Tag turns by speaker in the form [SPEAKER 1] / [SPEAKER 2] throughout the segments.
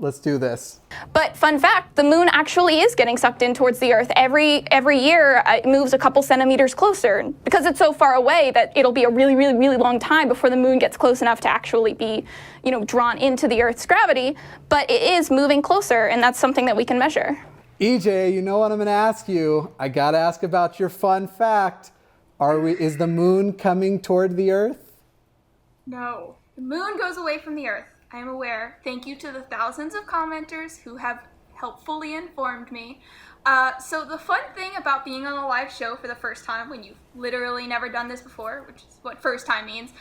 [SPEAKER 1] let's do this.
[SPEAKER 2] But fun fact, the moon actually is getting sucked in towards the Earth. Every year it moves a couple centimeters closer because it's so far away that it'll be a really, really, really long time before the moon gets close enough to actually be, drawn into the Earth's gravity. But it is moving closer, and that's something that we can measure.
[SPEAKER 1] EJ, you know what I'm going to ask you? I got to ask about your fun fact. Is the moon coming toward the Earth?
[SPEAKER 3] No. The moon goes away from the Earth. I am aware. Thank you to the thousands of commenters who have helpfully informed me. So the fun thing about being on a live show for the first time, when you've literally never done this before, which is what first time means,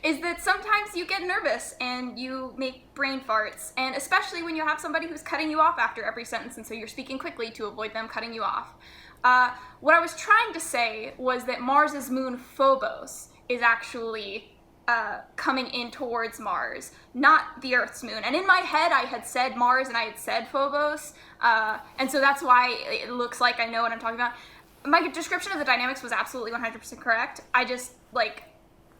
[SPEAKER 3] is that sometimes you get nervous and you make brain farts, and especially when you have somebody who's cutting you off after every sentence, and so you're speaking quickly to avoid them cutting you off. What I was trying to say was that Mars's moon Phobos is actually coming in towards Mars, not the Earth's moon. And in my head, I had said Mars and I had said Phobos, and so that's why it looks like I know what I'm talking about. My description of the dynamics was absolutely 100% correct. I just,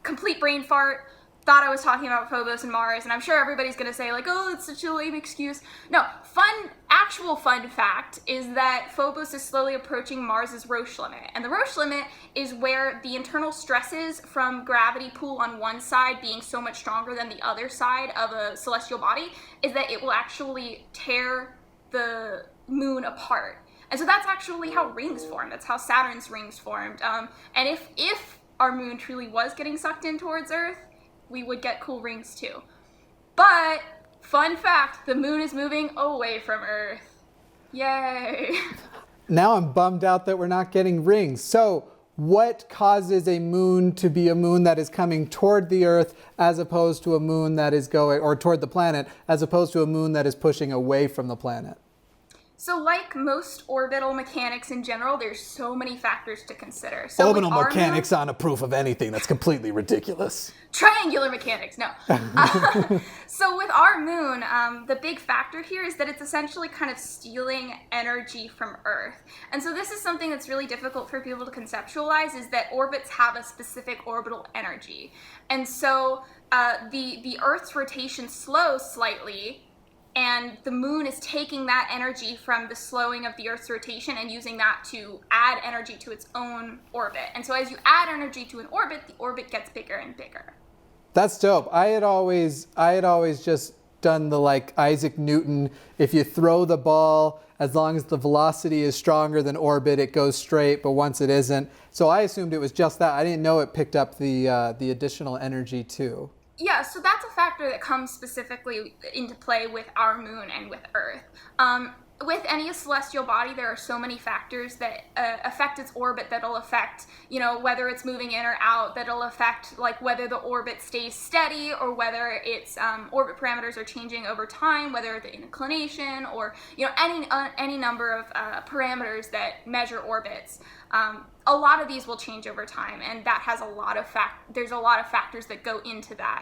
[SPEAKER 3] complete brain fart, thought I was talking about Phobos and Mars, and I'm sure everybody's gonna say, oh, that's such a lame excuse. No, actual fun fact is that Phobos is slowly approaching Mars's Roche limit. And the Roche limit is where the internal stresses from gravity pull on one side being so much stronger than the other side of a celestial body is that it will actually tear the moon apart. And so that's actually how rings form. That's how Saturn's rings formed. And if our moon truly was getting sucked in towards Earth, we would get cool rings too. But, fun fact, the moon is moving away from Earth. Yay.
[SPEAKER 1] Now I'm bummed out that we're not getting rings. So, what causes a moon to be a moon that is coming toward the Earth as opposed to a moon that is going, or toward the planet, as opposed to a moon that is pushing away from the planet?
[SPEAKER 3] So like most orbital mechanics in general, there's so many factors to consider. So
[SPEAKER 1] orbital mechanics aren't a proof of anything. That's completely ridiculous.
[SPEAKER 3] Triangular mechanics, no. So with our moon, the big factor here is that it's essentially kind of stealing energy from Earth. And so this is something that's really difficult for people to conceptualize, is that orbits have a specific orbital energy. And so the Earth's rotation slows slightly, and the moon is taking that energy from the slowing of the Earth's rotation and using that to add energy to its own orbit. And so as you add energy to an orbit, the orbit gets bigger and bigger.
[SPEAKER 1] That's dope. I had always just done the Isaac Newton, if you throw the ball, as long as the velocity is stronger than orbit, it goes straight, but once it isn't. So I assumed it was just that. I didn't know it picked up the additional energy too.
[SPEAKER 3] Yeah, so that's a factor that comes specifically into play with our moon and with Earth. With any celestial body, there are so many factors that affect its orbit that'll affect, whether it's moving in or out, that'll affect whether the orbit stays steady or whether its orbit parameters are changing over time, whether the inclination or, any number of parameters that measure orbits. A lot of these will change over time, and that has there's a lot of factors that go into that.